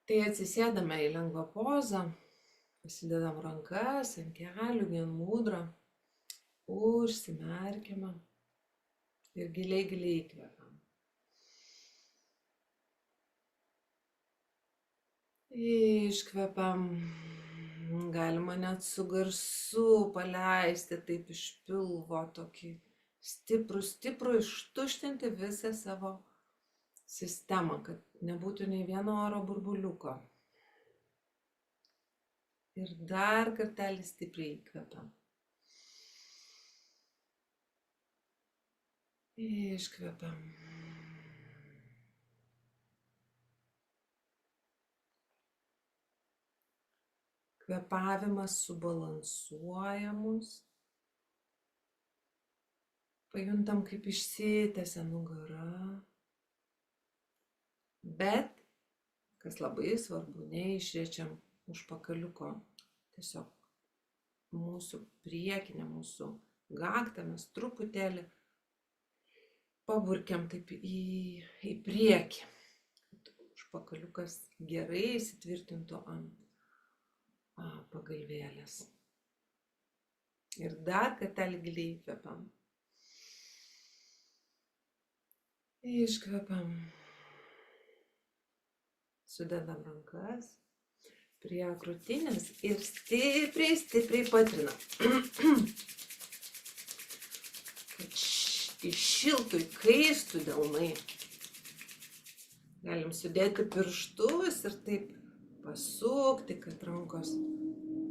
Tai atsisėdame į lengvą pozą, pasidedam rankas ant kelių, vien mūdrą, užsimerkiame ir giliai įkvepiam. Iškvepiam, galima net su garsu paleisti taip iš pilvo tokį stiprų ištuštinti visą savo sistemą, kad nebūtų nei vieno oro burbuliuko. Ir dar kartelį stipriai įkvepiam. Iškvepiam. Kvėpavimas subalansuoja mus. Pajuntam, kaip išsitęsia nugara. Bet, kas labai svarbu, neišriečiam užpakaliuko. Tiesiog mūsų priekinę, mūsų gaktą mes truputėlį paburkiam taip į priekį. Kad užpakaliukas gerai įsitvirtintų ant pagalvėlės. Ir dar kartelį giliai įkvepiam. Iškvepiam. Sudedam rankas prie krūtinės ir stipriai patrinam. Kad iššiltų, įkaistų delnai. Galim sudėti pirštus ir taip pasukti, kad rankos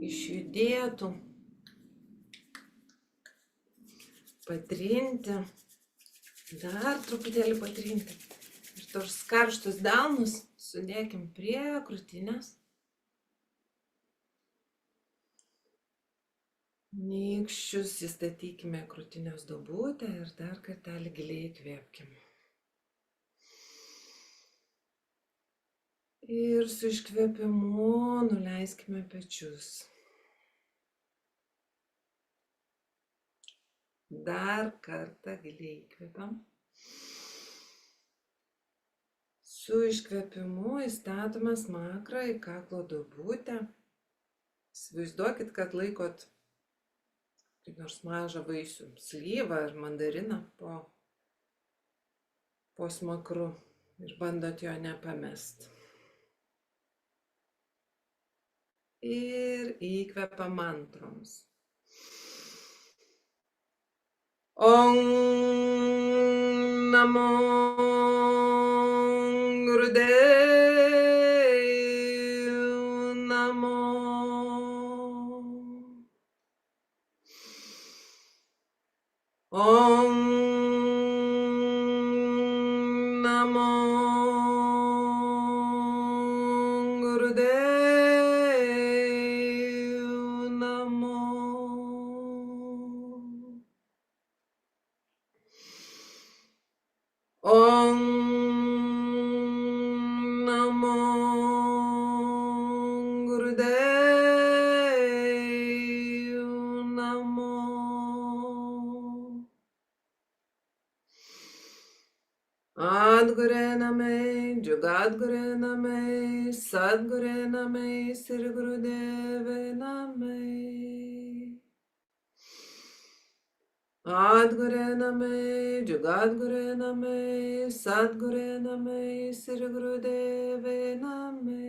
išjudėtų. Patrinti. Dar truputėlį patrinti. Ir tos karštus delnus sudėkim prie krūtinės. Nykščius įstatykime krūtinės duobutę ir dar kartelį giliai įkvėpkim. Ir su iškvėpimu nuleiskime pečius. Dar kartą giliai įkvėpiam. Su iškvėpimu įstatome smakrą į kaklo duobutę. Įsivaizduokit, kad laikot kaip nors mažą vaisių, slyvą ar mandariną po smakru ir bandot jo nepamest. Ir įkvepiam mantroms. Om namo Gurudev namo. Om namo Gurudev namo. Om namo Gurudev namo. Adgure name, Jugadgure name, Sadgure name, Sri Gurudeve name. Adgure name, Jugadgure name, Sadgure name, Sri Gurudeve name.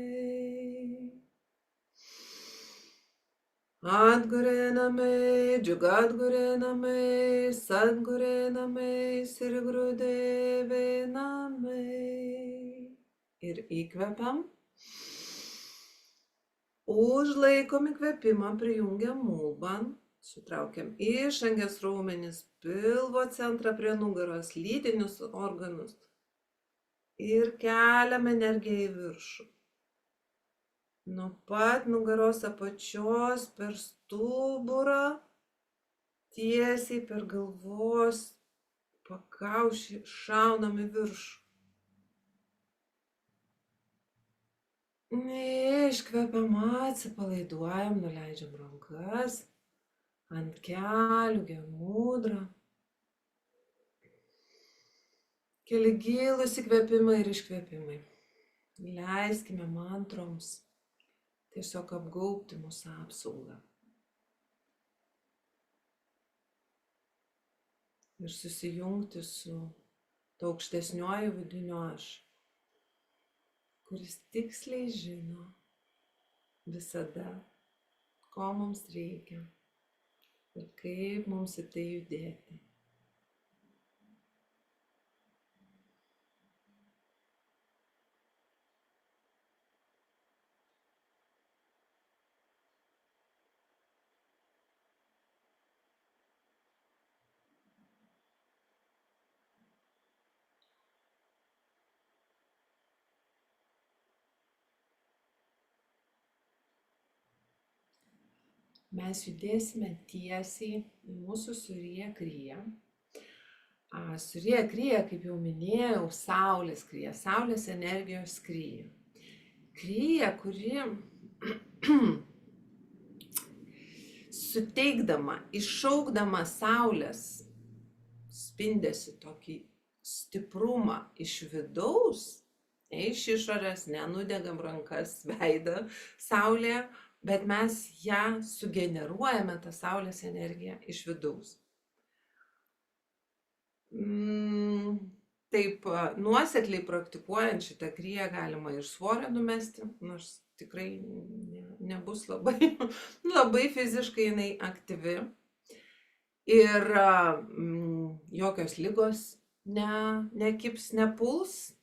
Adgure name, Jugadgure name, Sadgure name, Sri Gurudeve name. Ir įkvepiam. Užlaikom įkvėpimą, prijungiam mulbą. Sutraukiam išangės raumenis, pilvo centrą prie nugaros, lytinius organus. Ir keliam energiją į viršų. Nuo pat nugaros apačios per stuburą, tiesiai per galvos pakaušį šaunam į viršų. Iškvepiam, atsipalaiduojam, nuleidžiam rankas ant kelių, gemūdra. Keli gilūs įkvėpimai ir iškvėpimai. Leiskime mantroms tiesiog apgaubti mūsų apsaugą. Ir susijungti su to aukštesniuoju vidiniu aš, kuris tiksliai žino visada, ko mums reikia ir kaip mums į tai judėti. Mes judėsime tiesiai į mūsų Surya Kriya. Surya Kriya, kaip jau minėjau, Saulės Kriya, Saulės energijos Kriya. Kriya, kuri suteikdama, iššaukdama Saulės spindesį, tokį stiprumą iš vidaus, ne iš išorės, nenudegam rankas, veidą Saulėje, bet mes ją sugeneruojame, tą Saulės energiją iš vidaus. Taip nuosekliai praktikuojant šitą kriją galima ir svorio numesti, nors tikrai nebus labai fiziškai jinai aktyvi. Ir jokios ligos nekips, nepuls,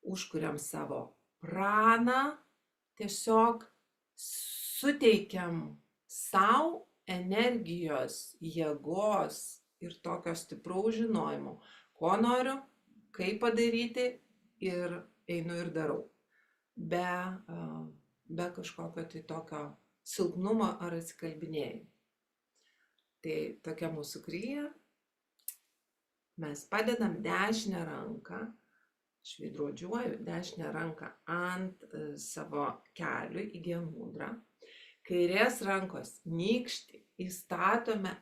užkuriam savo praną, tiesiog suteikiam sau energijos, jėgos ir tokio stipraus žinojimo, ko noriu, kaip padaryti ir einu ir darau. Be kažkokio tai tokio silpnumo ar atsikalbinėjimo. Tai tokia mūsų kriya. Mes padedam dešinę ranką, šveidruodžiuoju dešinę ranką ant savo kelių į genmudrą. Kairės rankos nykštį įstatome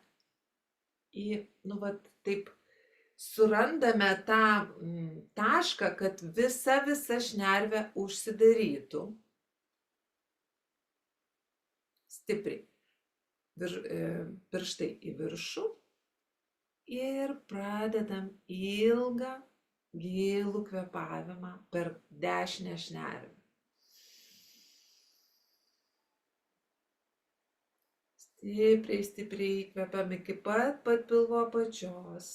taip surandame tą tašką, kad visa šnervė užsidarytų. Stipriai. Pirštai į viršų ir pradedam ilgą, gilų kvėpavimą per dešinę šnervę. Stipriai įkvepiam iki pat pilvo apačios.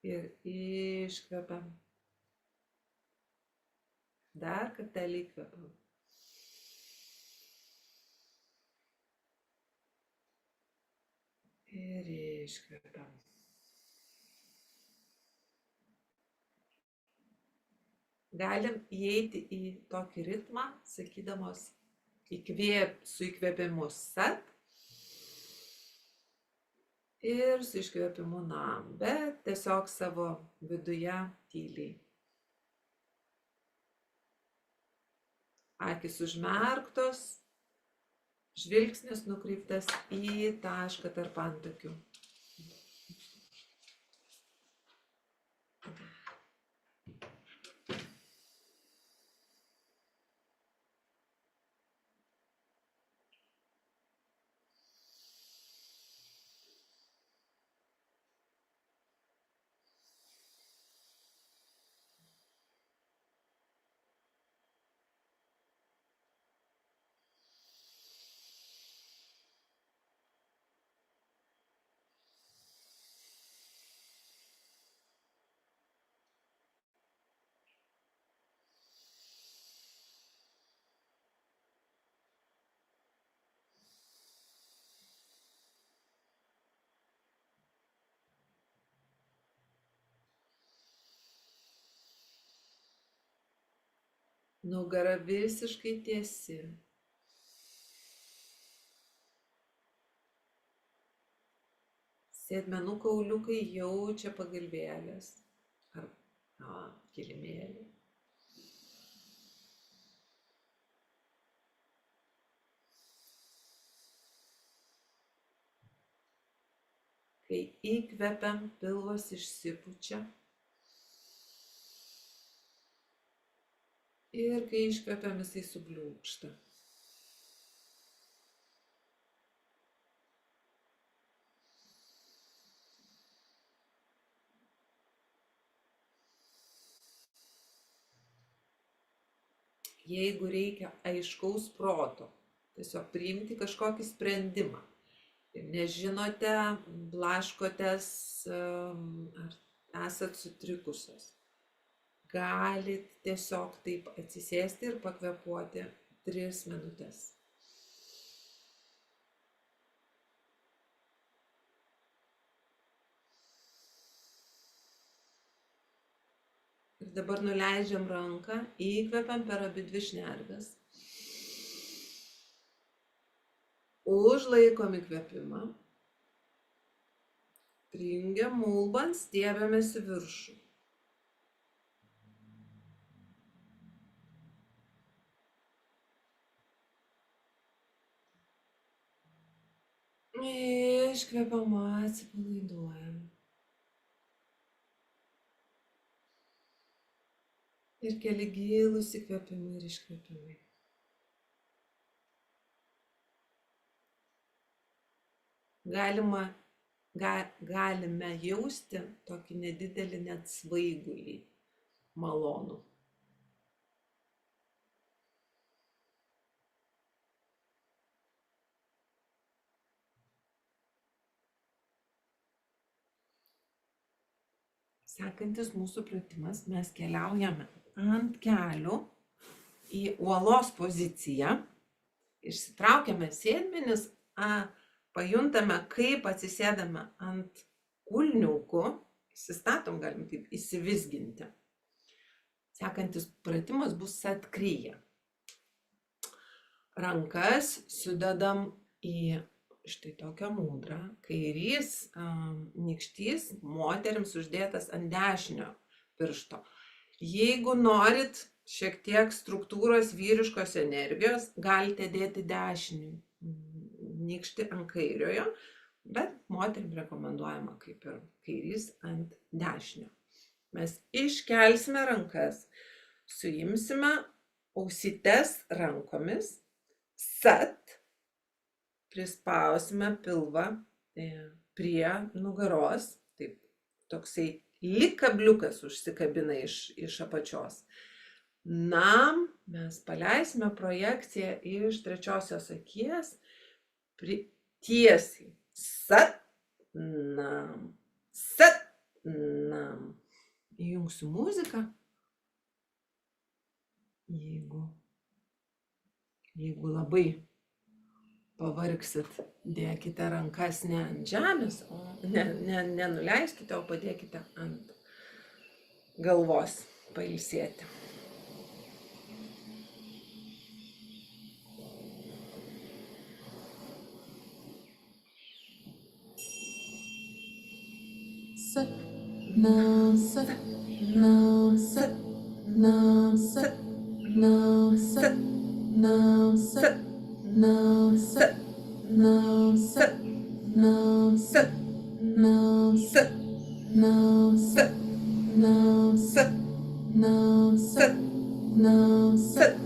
Ir iškvepiam. Dar kartelį įkvepiam. Ir iškvepiam. Galim įeiti į tokį ritmą, sakydamos su įkvėpimu sat ir su iškvėpimu nam, bet tiesiog savo viduje tyliai. Akys užmerktos, žvilgsnis nukreiptas į tašką tarp antakių. Nugara visiškai tiesi. Sėdmenų kauliukai jaučia pagalvėlės ar kilimėlį. Kai įkvepiam, pilvas išsipučia. Ir kai iškvepiam, jisai subliūkšta. Jeigu reikia aiškaus proto, tiesiog priimti kažkokį sprendimą ir nežinote, blaškotės ar esat sutrikusios, galit tiesiog taip atsisėsti ir pakvėpuoti 3 minutės. Ir dabar nuleidžiam ranką, įkvepiam per abidvi šnerves. Užlaikom įkvėpimą. Prijungiam mulbant, stiebiamės į viršų. Iškvepiam, atsipalaiduojam. Ir keli gilūs įkvėpimai ir iškvėpimai. Galime jausti tokį nedidelį net svaigulį, malonų. Sekantis mūsų pratimas, mes keliaujame ant kelių į uolos poziciją, išsitraukiame sėdmenis, pajuntame, kaip atsisėdame ant kulniukų, įsistatom, galim taip įsivizginti. Sekantis pratimas bus satkryja. Rankas sudedam į štai tokią mūdrą, kairys nykštys moterims uždėtas ant dešinio piršto. Jeigu norit šiek tiek struktūros vyriškos energijos, galite dėti dešinį nykštį ant kairiojo, bet moterim rekomenduojama kaip ir kairys ant dešinio. Mes iškelsime rankas, suimsime ausytes rankomis, sat, prispausime pilvą prie nugaros, taip, toksai lyg kabliukas užsikabina iš apačios. Nam mes paleisime projekciją iš trečiosios akies tiesiai. Sat, nam, sat, nam. Įjungsiu muziką. Jeigu labai pavargsit, dėkite rankas ne ant žemės, nenuleiskite, o padėkite ant galvos pailsėti. Sat, nam, sat, nam, sat, nam, sat, nam, sat, nam, sat. Nam sat, nam sat, nam sat, nam sat, nam sat, nam sat, nam sat, nam sat, nam sat,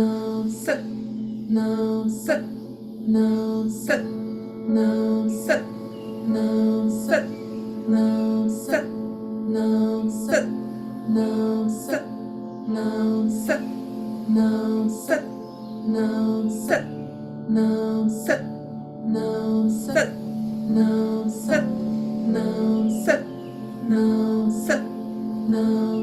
nam sat, nam sat, nam sat, nam sat, nam sat, nam sat, nam sat, nam sat, nam sat, nam sat. Nam sat, nam sat, nam sat, nam sat, nam sat, nam sat, nam sat, nam sat, nam sat, nam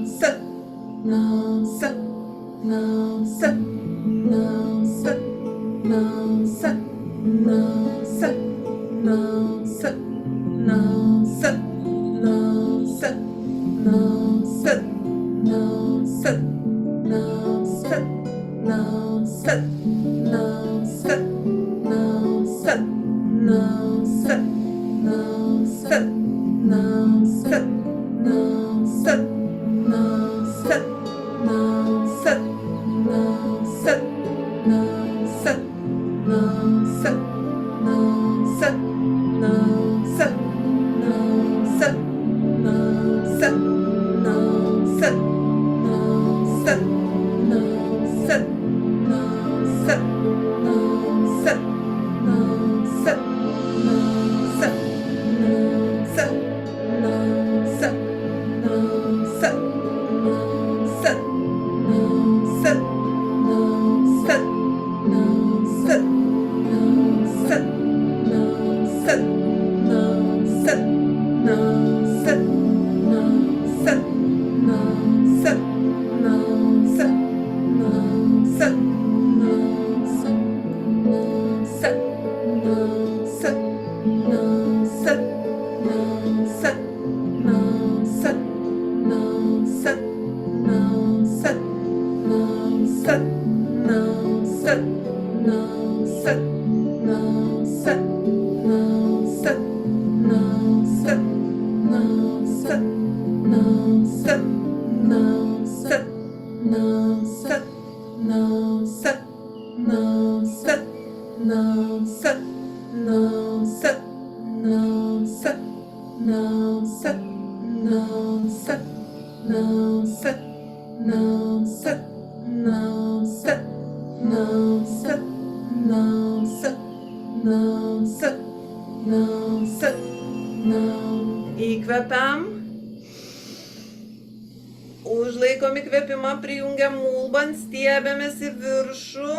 sat, nam sat, nam sat, nam sat, nam sat, nam sat, nam sat, nam sat, nam sat, nam sat. Nam sat, nam sat, nam sat, nam sat, nam sat, nam sat, nam sat, nam sat, nam sat, nam sat, nam sat, nam sat, nam sat, Sat, Nam Sat, Nam Sat, Nam Sat, Nam Sat, Nam Sat, Nam Sat, Nam Sat, Nam Sat, Nam Sat, Nam Sat, Nam Sat, Nam. Įkvepiam. Užlaikom įkvėpimą, prijungiam mulbant, stiebiamės į viršų.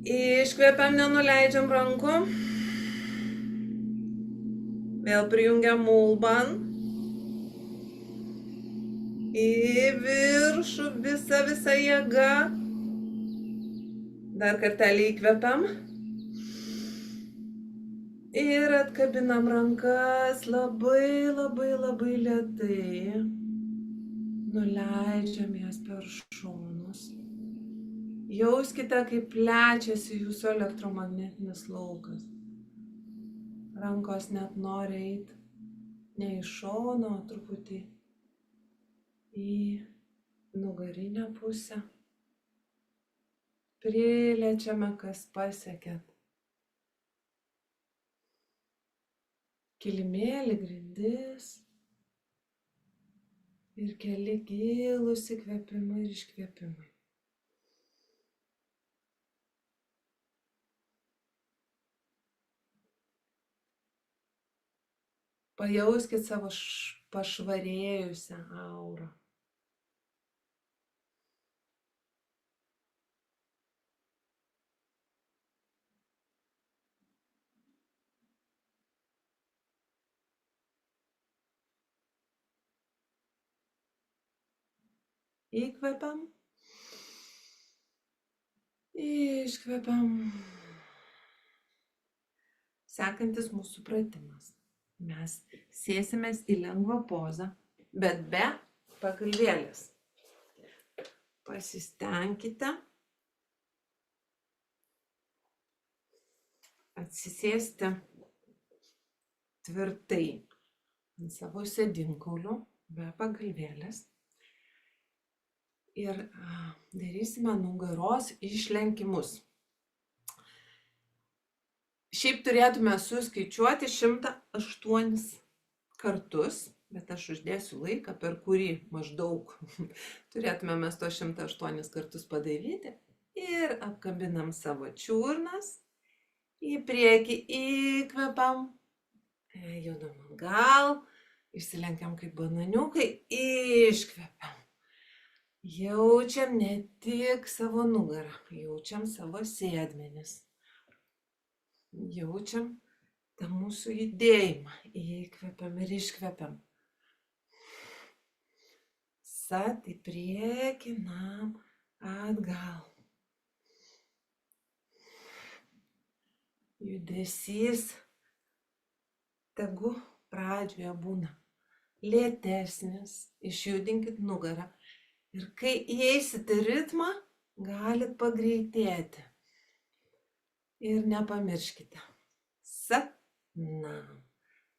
Iškvepiam, nenuleidžiam rankų. Vėl prijungiam mulbant. Į viršų visa jėga. Dar kartelį įkvepiam. Ir atkabinam rankas labai lėtai. Nuleidžiam jas per šonus. Jauskite, kaip plečiasi jūsų elektromagnetinis laukas. Rankos net nori eiti ne iš šono, truputį į nugarinę pusę. Prilečiame, kas pasiekėt. Kilimėlį, grindis. Ir keli gilūs įkvėpimai ir iškvėpimai. Pajauskit savo pašvarėjusią aurą. Įkvepiam. Iškvepiam. Sekantis mūsų pratimas. Mes sėsimės į lengvą pozą, bet be pagalvėlės. Pasistengkite atsisėsti tvirtai ant savo sėdinkaulių, be pagalvėlės. Ir darysime nugaros išlenkimus. Šiaip turėtume suskaičiuoti 108 kartus, bet aš uždėsiu laiką, per kurį maždaug turėtume mes to 108 kartus padaryti. Ir apkabinam savo čiurnas. Į priekį įkvepiam. Judam atgal. Išsilenkiam kaip bananiukai. Iškvepiam. Jaučiam ne tik savo nugarą, jaučiam savo sėdmenis. Jaučiam tą mūsų judėjimą. Įkvepiam ir iškvepiam. Sat į priekį, nam, atgal. Judesys tegu pradžioje būna lėtesnis. Išjudinkit nugarą. Ir kai įeisit į ritmą, galit pagreitėti. Ir nepamirškite. Sat, nam.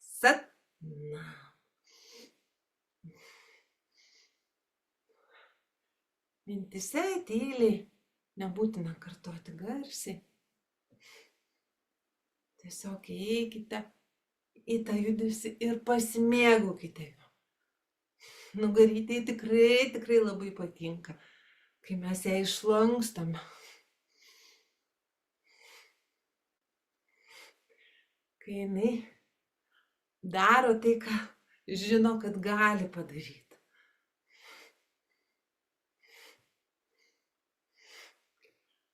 Sat, nam. Mintise tyliai, nebūtina kartoti garsiai. Tiesiog eikite į tą judesį ir pasimėgaukite juo. Nugarytei tikrai labai patinka, kai mes ją išlankstome. Kai jinai daro tai, ką žino, kad gali padaryti.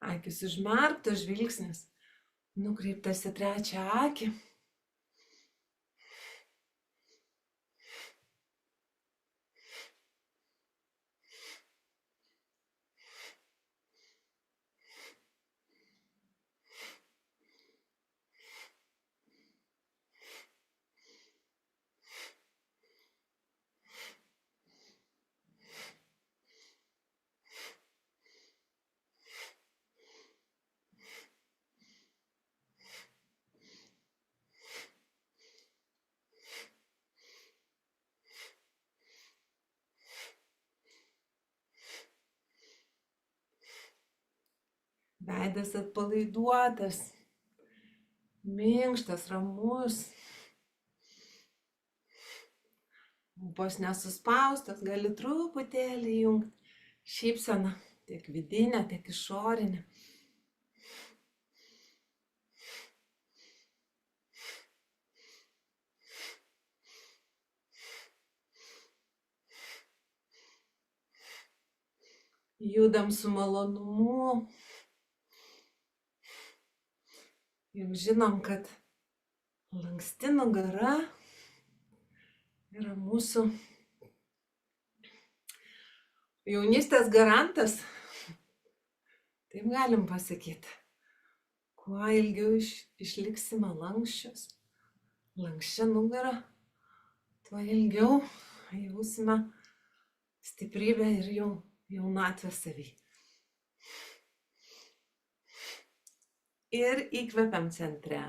Akis užmerktos, žvilgsnis nukreiptas į trečią akį. Veidas atpalaiduotas, minkštas, ramus. Lūpos nesuspaustos, gali truputėlį jungti šypseną, tiek vidinę, tiek išorinę. Judam su malonumu. Juk žinom, kad lanksti nugara yra mūsų jaunystės garantas. Taip galim pasakyti. Kuo ilgiau išliksime lanksčios, lankščia nugara, tuo ilgiau jausime stiprybę ir jaunatvę savy. Ir įkvepiam centre.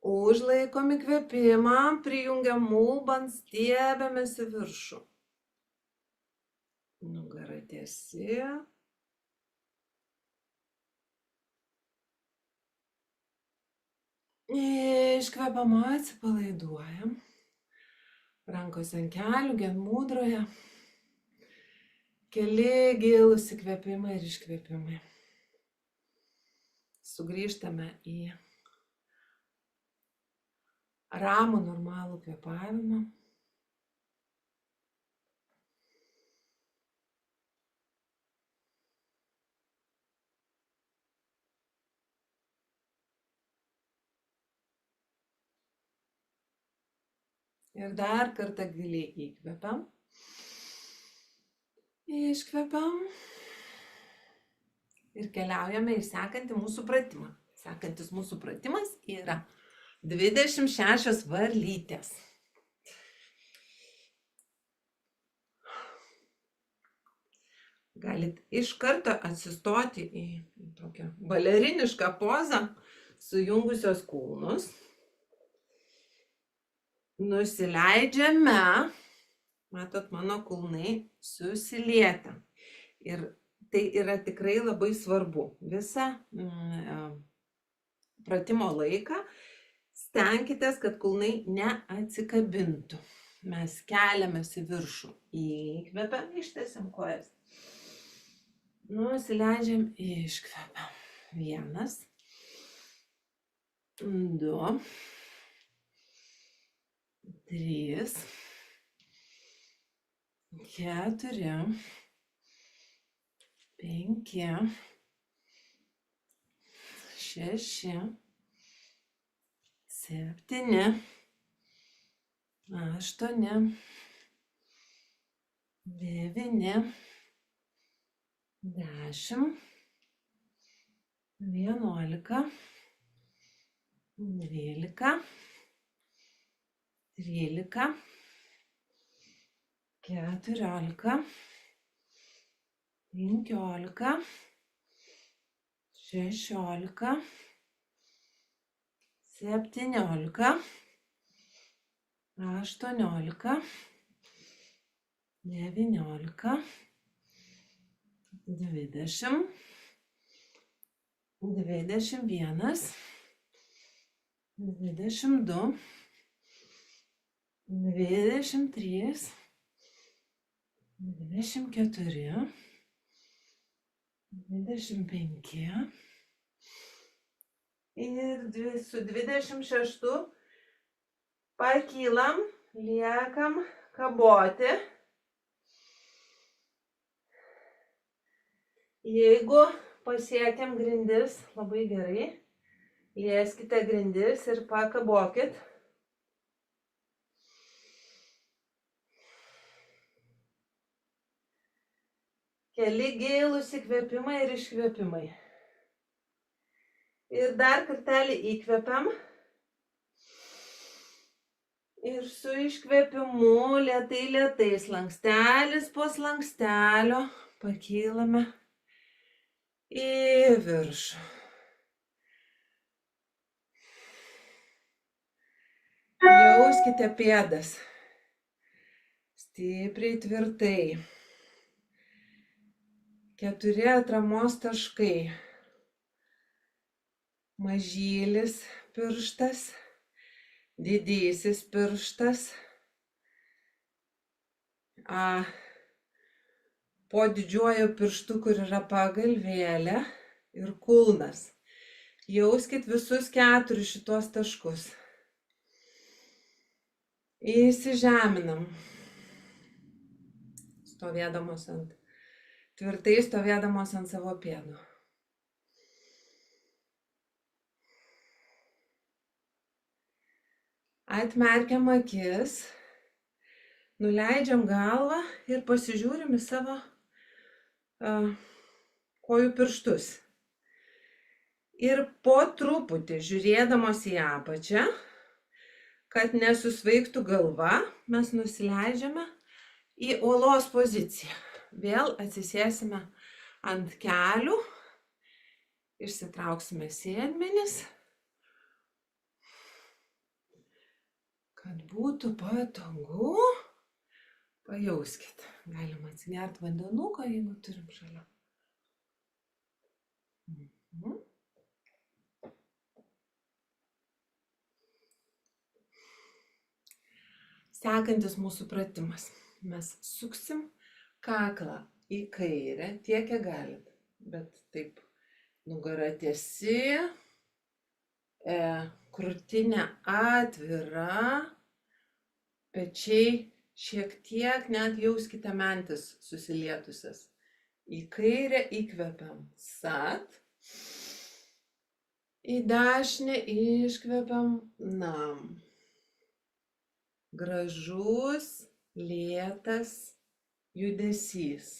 Užlaikom įkvėpimą, prijungiam mūbant, stiebiamės į viršų. Nugara tiesi. Iškvepiam, atsipalaiduojam. Rankos ant kelių, genmudroje. Keli gilūs įkvėpimai ir iškvėpimai. Sugrįžtame į ramų, normalų kvėpavimą. Ir dar kartą giliai įkvepiam. Iškvepiam. Ir keliaujame į sekantį mūsų pratimą. Sekantis mūsų pratimas yra 26 varlytės. Galit iš karto atsistoti į tokią balerinišką pozą, sujungusios kūnus. Nusileidžiame. Matot, mano kulnai susilietę. Ir tai yra tikrai labai svarbu. Visą pratimo laiką stenkitės, kad kulnai neatsikabintų. Mes keliamės į viršų. Įkvepiam, ištiesiam kojas. Nusileidžiam, iškvepiam. 1, 2, 3, 4, 5, 6, 7, 8, 9, 10, 11, 12, 13, 14, 15, 16, 17, 18, 19, 20, 21, 22, 23, 24, 25 ir su 26 pakylam, liekam kaboti. Jeigu pasiekėm grindis, labai gerai, lieskite grindis ir pakabokit. Keli gilūs įkvėpimai ir iškvėpimai. Ir dar kartelį įkvepiam. Ir su iškvėpimu lėtai, slankstelis po slankstelio pakylame į viršų. Jauskite pėdas. Stipriai, tvirtai. 4 atramos taškai. Mažylis pirštas, didysis pirštas, po didžiuoju pirštu, kur yra pagalvėlė ir kulnas. Jauskit visus 4 šitos taškus. Įsižeminam. Tvirtai stovėdamos ant savo pėdų. Atmerkiam akis, nuleidžiam galvą ir pasižiūrim į savo kojų pirštus. Ir po truputį, žiūrėdamos į apačią, kad nesusvaigtų galva, mes nusileidžiame į uolos poziciją. Vėl atsisėsime ant kelių, išsitrauksime sėdmenis, kad būtų patogu. Pajauskit, galima atsigert vandenuko, jeigu turim šalia. Sekantis mūsų pratimas. Mes suksim kaklą į kairę, tiek kiek galit, bet taip nugara tiesi, krūtinė atvira, pečiai šiek tiek net jauskite mentis susilietusias. Į kairę įkvepiam sat, į dešinę iškvepiam nam. Gražus, lėtas judesys.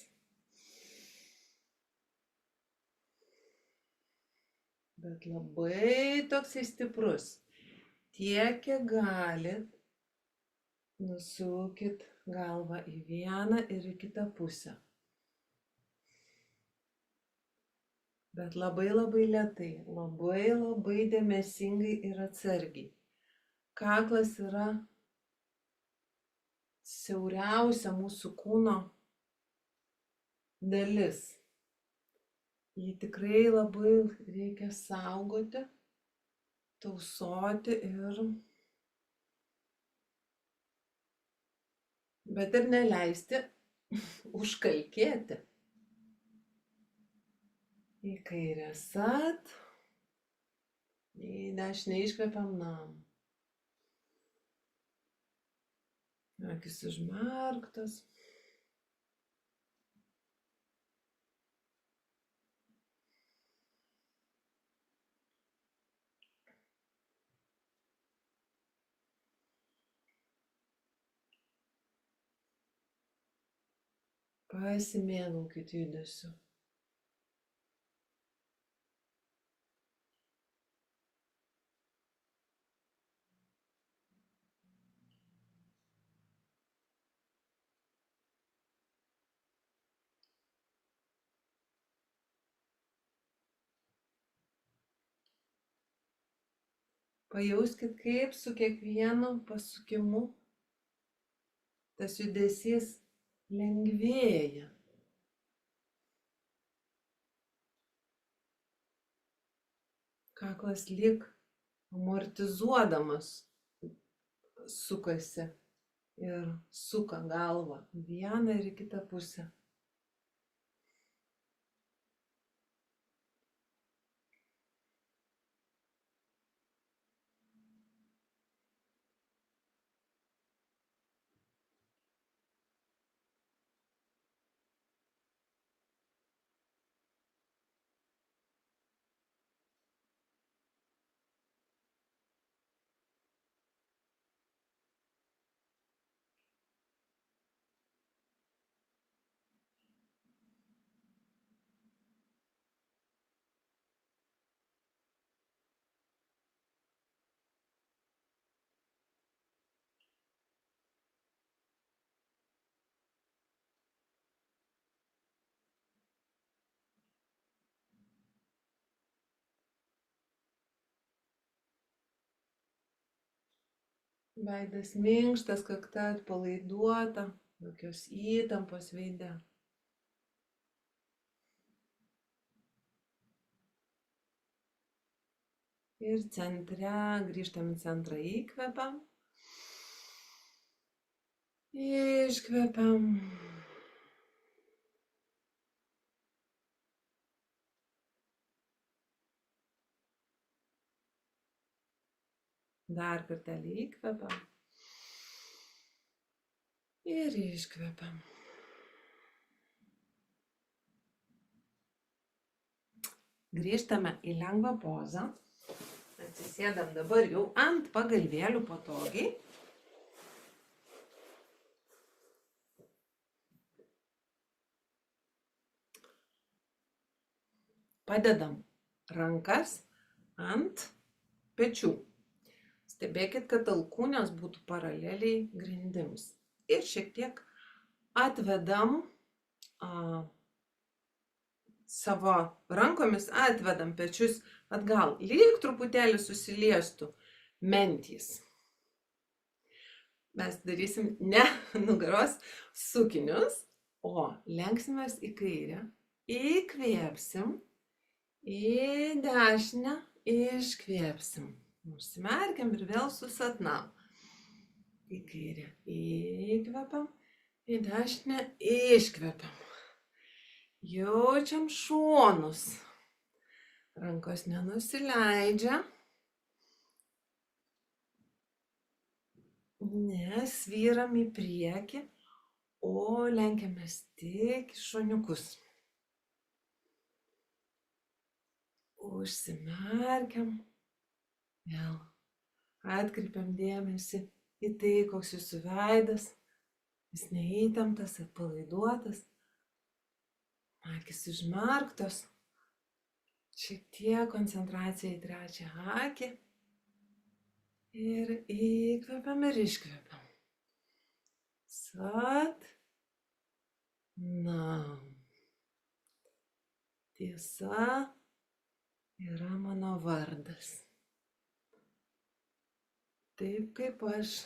Bet labai toksai stiprus. Tiek, kiek galit, nusukit galvą į vieną ir į kitą pusę. Bet labai lėtai, labai dėmesingai ir atsargiai. Kaklas yra siauriausia mūsų kūno dalis. Jį tikrai labai reikia saugoti, tausoti bet ir neleisti užkalkėti. Į kairę sat, į dešinę iškvepiam nam. Akis užmerktos. Pasimėgaukit judesiu. Pajauskit, kaip su kiekvienu pasukimu tas judesys lengvėja. Kaklas lyg amortizuodamas sukasi ir suka galvą vieną ir į kitą pusę. Veidas minkštas, kakta atpalaiduota, jokios įtampos veide. Ir centre, grįžtam į centrą, įkvepiam. Iškvepiam. Dar kartelį įkvepiam. Ir iškvepiam. Grįžtame į lengvą pozą. Atsisėdam dabar jau ant pagalvėlių patogiai. Padedam rankas ant pečių. Stebėkit, kad alkūnės būtų paraleliai grindims. Ir šiek tiek atvedam savo rankomis, atvedam pečius atgal. Lyg truputėlį susiliestų mentys. Mes darysim ne nugaros sukinius, o lenksimės į kairę. Įkvėpsim, į dešinę, iškvėpsim. Užsimerkiam ir vėl susatnam. Į kairę įkvepiam, į dešinę iškvepiam. Jaučiam šonus. Rankos nenusileidžia. Nesvyram į priekį, o lenkiamės tik į šoniukus. Užsimerkiam. Vėl atkreipiam dėmesį į tai, koks jūsų veidas. Jis neįtemptas, atpalaiduotas. Akys užmerktos. Šiek tiek koncentracija į trečią akį. Ir įkvepiam ir iškvepiam. Sat. Nam. Tiesa yra mano vardas. Taip kaip aš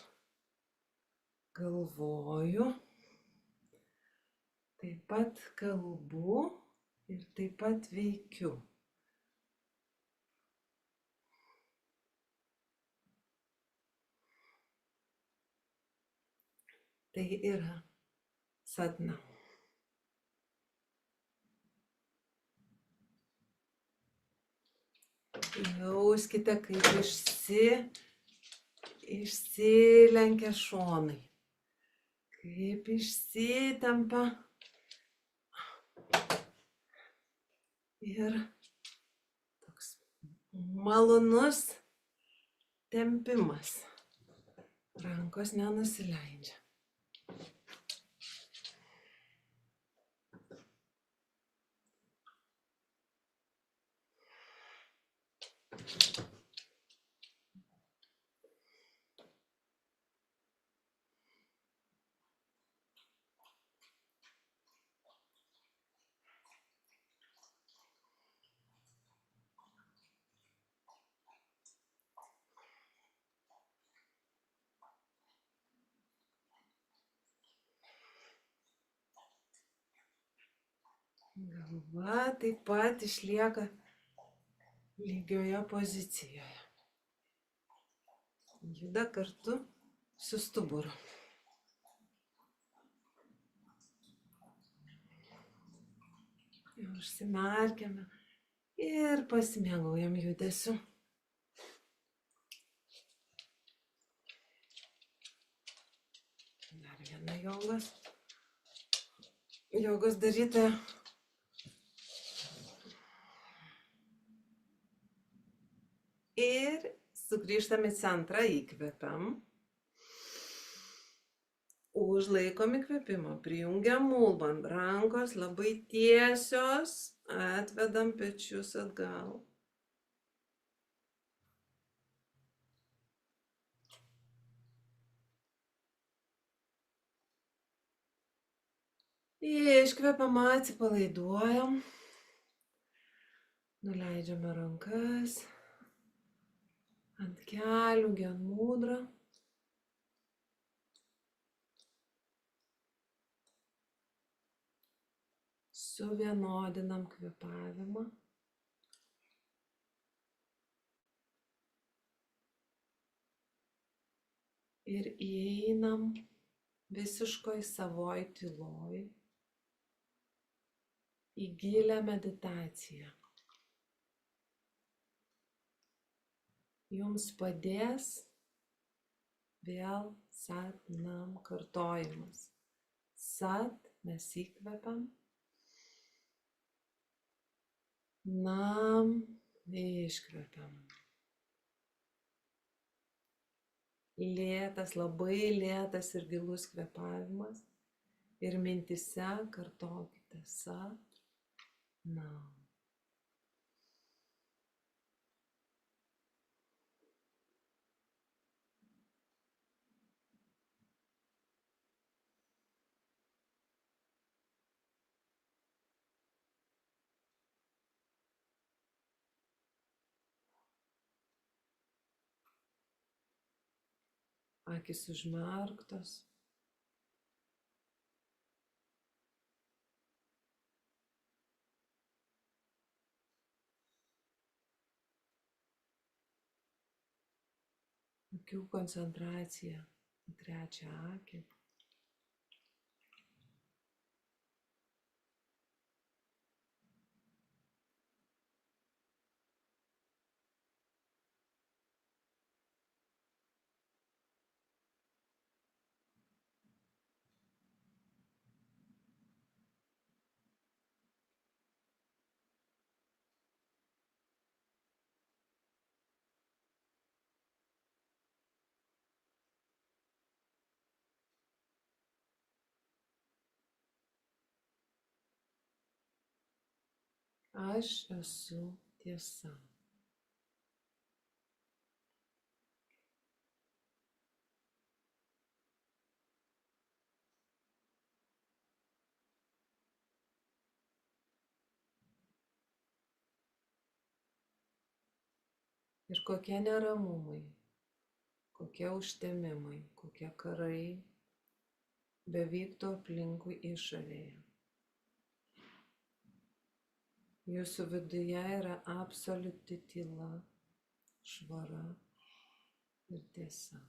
galvoju, taip pat kalbu ir taip pat veikiu. Tai yra satna. Jauskite, kaip išsilenkia šonai, kaip išsitempa ir toks malonus tempimas. Rankos nenusileidžia. Galva taip pat išlieka lygioje pozicijoje. Juda kartu su stuburu. Užsimerkiame ir pasimėgaujam judesiu. Dar viena jogos darytoja. Ir sugrįžtam į centrą, įkvepiam. Užlaikom įkvėpimą, prijungiam mulban, rankos labai tiesios, atvedam pečius atgal. Iškvepiam, atsipalaiduojam, nuleidžiame rankas ant kelių, genmudra. Suvienodinam kvėpavimą. Ir įeinam visiškoj savoj tyloj į gilią meditaciją. Jums padės vėl sat nam kartojimas. Sat mes įkvepiam, nam iškvepiam. Lėtas, labai lėtas ir gilus kvėpavimas. Ir mintyse kartokite sat nam. Akys užmerktos. Akių koncentracija į trečią akį. Aš esu tiesa. Ir kokie neramumai, kokie užtemimai, kokie karai bevyktų aplinkui išorėje. Jūsų viduje yra absoliuti tyla, švara ir tiesa.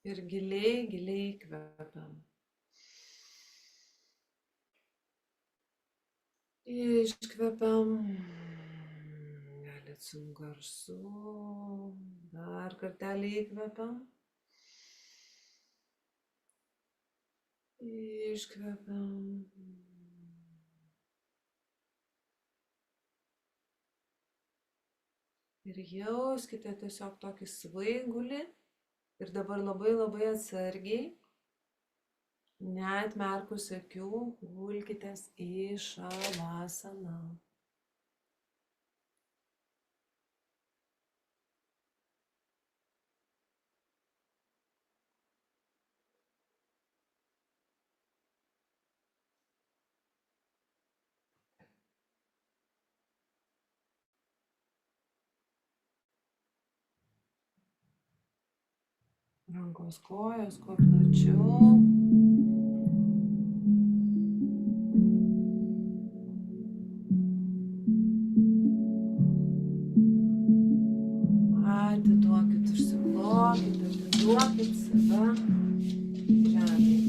Ir giliai, giliai įkvepiam. Iškvepiam. Galit su garsu. Dar kartelį įkvepiam. Iškvepiam. Ir jauskite tiesiog tokį svaigulį. Ir dabar labai labai atsargiai, neatmerkus akių, gulkitės į šavasaną. Rankos kojos kuo plačiau. Atiduokit, užsiklokit, atiduokit save žemėje.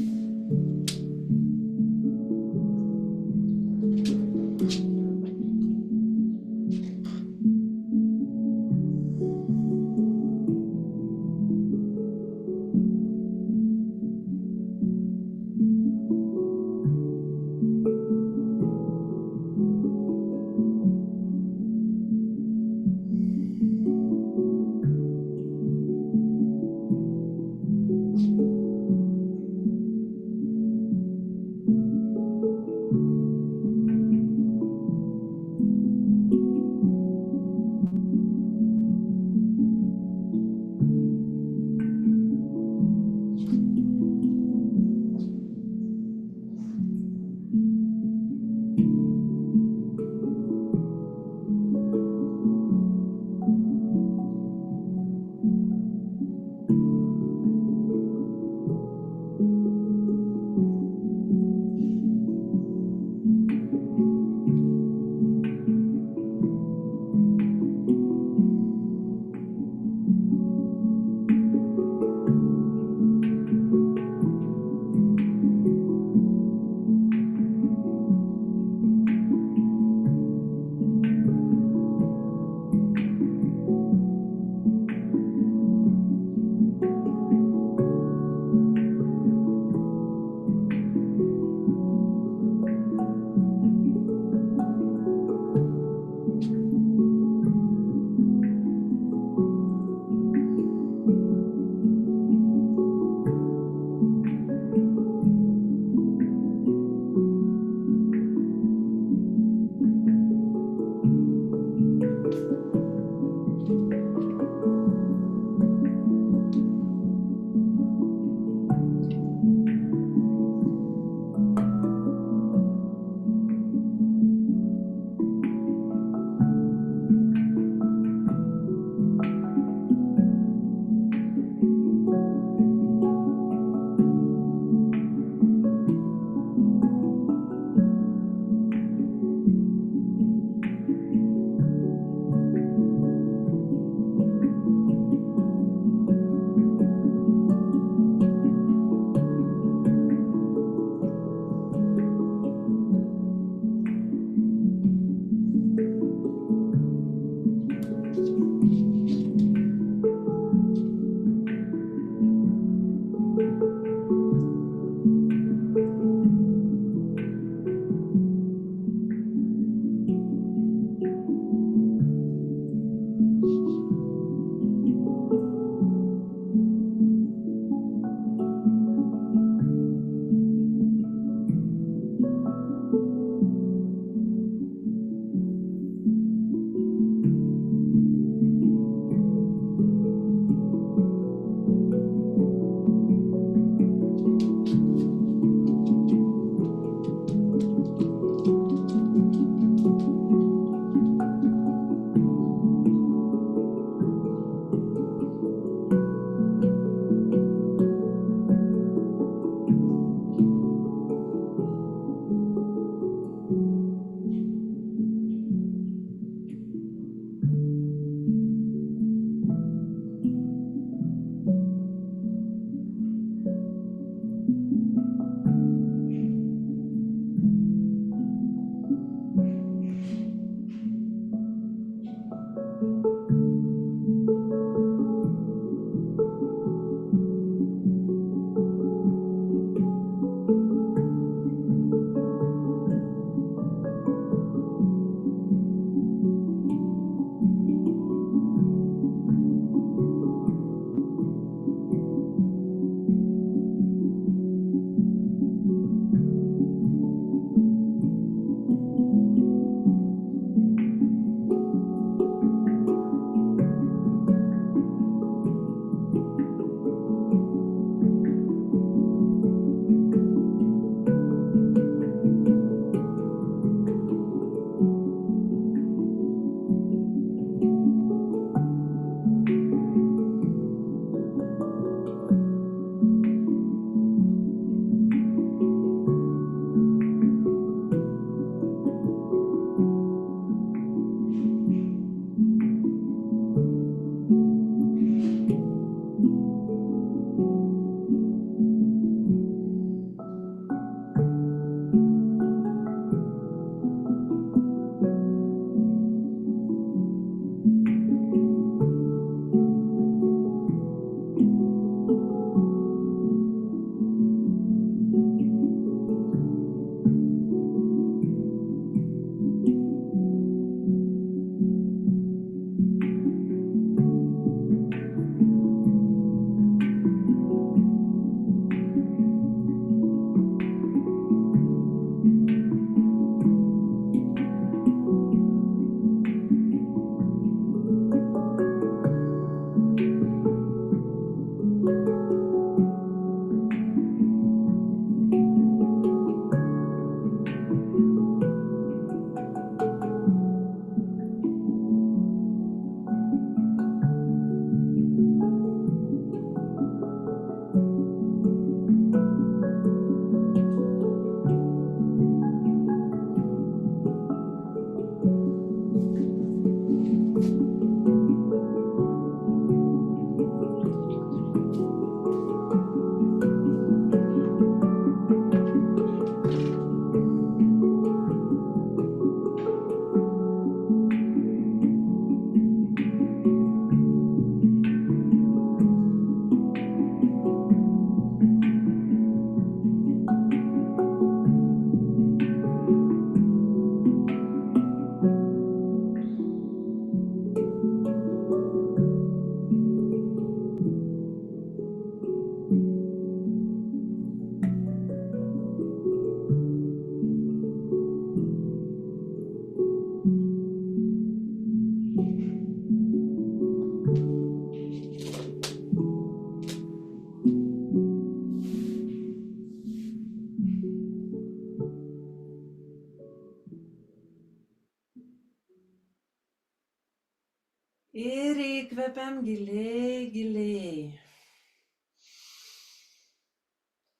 Ir įkvepiam giliai, giliai.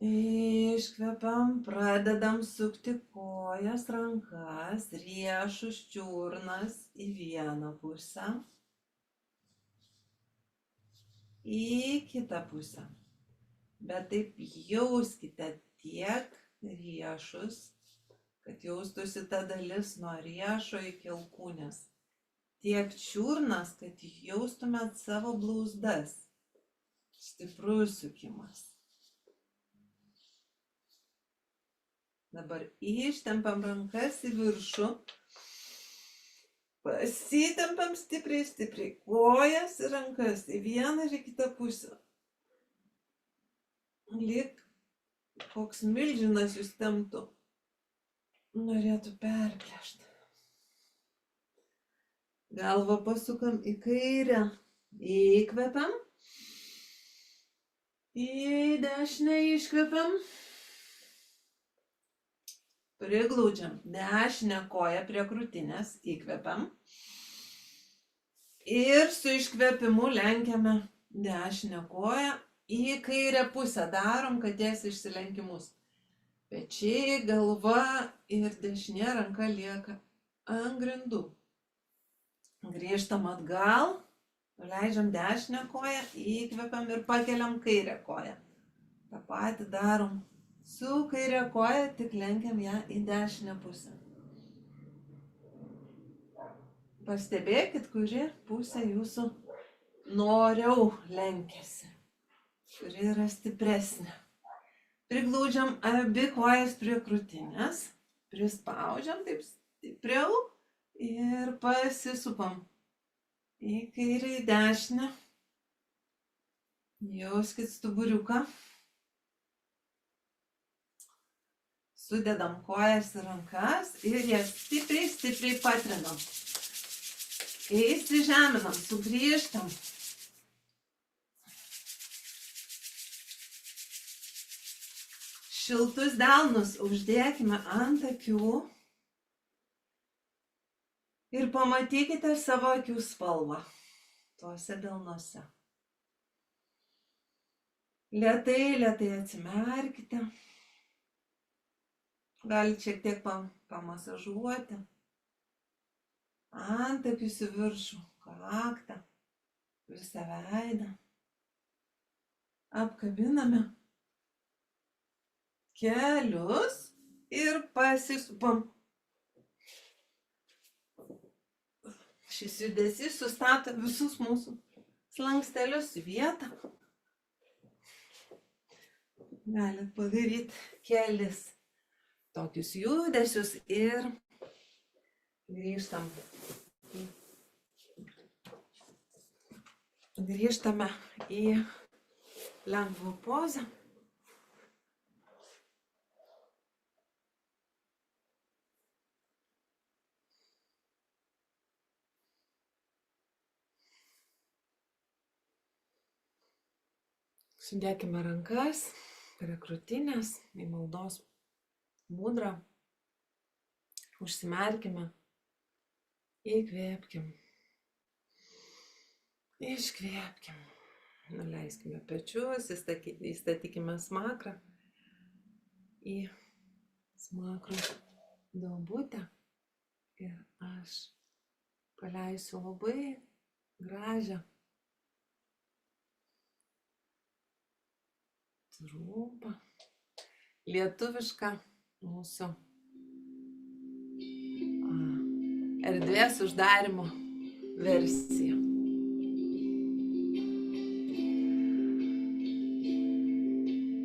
Iškvepiam, pradedam sukti kojas, rankas, riešus, čiurnas į vieną pusę, į kitą pusę. Bet taip jauskite tiek riešus, kad jaustųsi ta dalis nuo riešo iki alkūnės. Tiek čiurnas, kad jaustumėt savo blauzdas. Stiprus sukimas. Dabar ištempiam rankas į viršų. Pasitempiam stipriai, stipriai. Kojas ir rankas į vieną ir į kitą pusę. Lyg koks milžinas jūs temptų. Norėtų perplėšti. Galvą pasukam į kairę. Įkvepiam. Į dešinę iškvepiam. Priglaudžiam dešinę koją prie krūtinės, įkvepiam. Ir su iškvepimu lenkiame dešinę koją į kairę pusę. Darom katės išsilenkimus. Pečiai, galva ir dešinė ranka lieka ant grindų. Grįžtam atgal, nuleidžiam dešinę koją, įkvepiam ir pakeliam kairę koją. Ta patį darom. Su kairė koja tik lenkiam ją į dešinę pusę. Pastebėkit, kuri pusė jūsų noriau lenkiasi, kuri yra stipresnė. Priglaudžiam abi kojas prie krūtinės, prispaudžiam taip stipriau ir pasisupam į kairę, į dešinę. Jauskit stuburiuką. Sudedam kojas ir rankas ir jas stipriai, stipriai patrinam. Įsižeminam, sugrįžtam. Šiltus delnus uždėkime ant akių ir pamatykite savo akių spalvą tuose delnuose. Lėtai, lėtai atsimerkite. Galite šiek tiek pamasažuoti. Antakius į viršų, kaktą, visą veidą. Apkabiname kelius ir pasisupam. Šis judesys sustato visus mūsų slankstelius į vietą. Galite padaryti kelis tokius judesius ir grįžtame į lengvą pozą. Sudėkime rankas prie krūtinės į maldos mudrą. Užsimerkime. Įkvėpkim. Iškvėpkim. Nuleiskime pečius, įstatykime smakrą į smakro duobutę. Ir aš paleisiu labai gražią, trumpą, lietuvišką mūsų erdvės uždarymo versiją.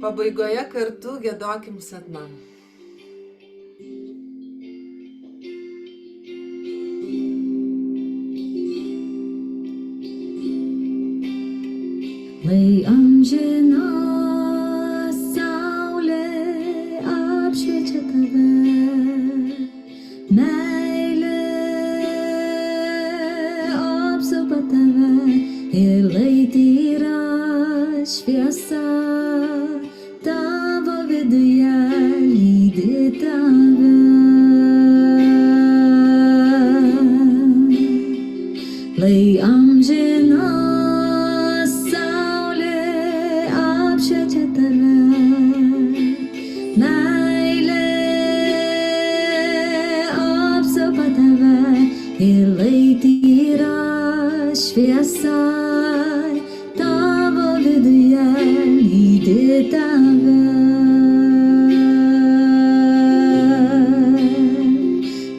Pabaigoje kartu giedokim Satnam. Lai amžina saulė apšviečia tave, meilė apsupa tave ir lai tyra šviesa tavo viduje lydi tave. Lai amžina ir lai tyra šviesa tavo viduje lydi tave.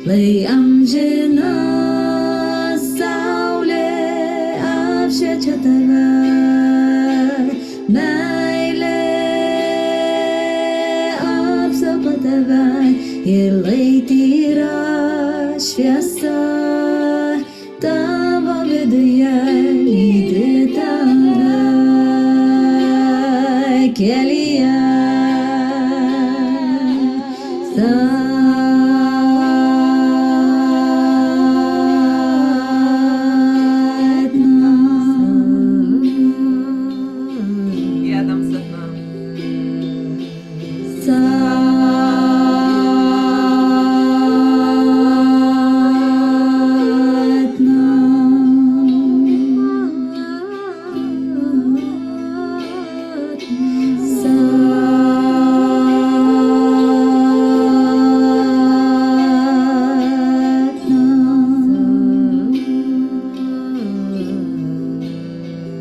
Lai amžina saulė apšviečia tave, meilė apsupa tave ir lai tyra šviesa tavo viduje lydi tave. Keli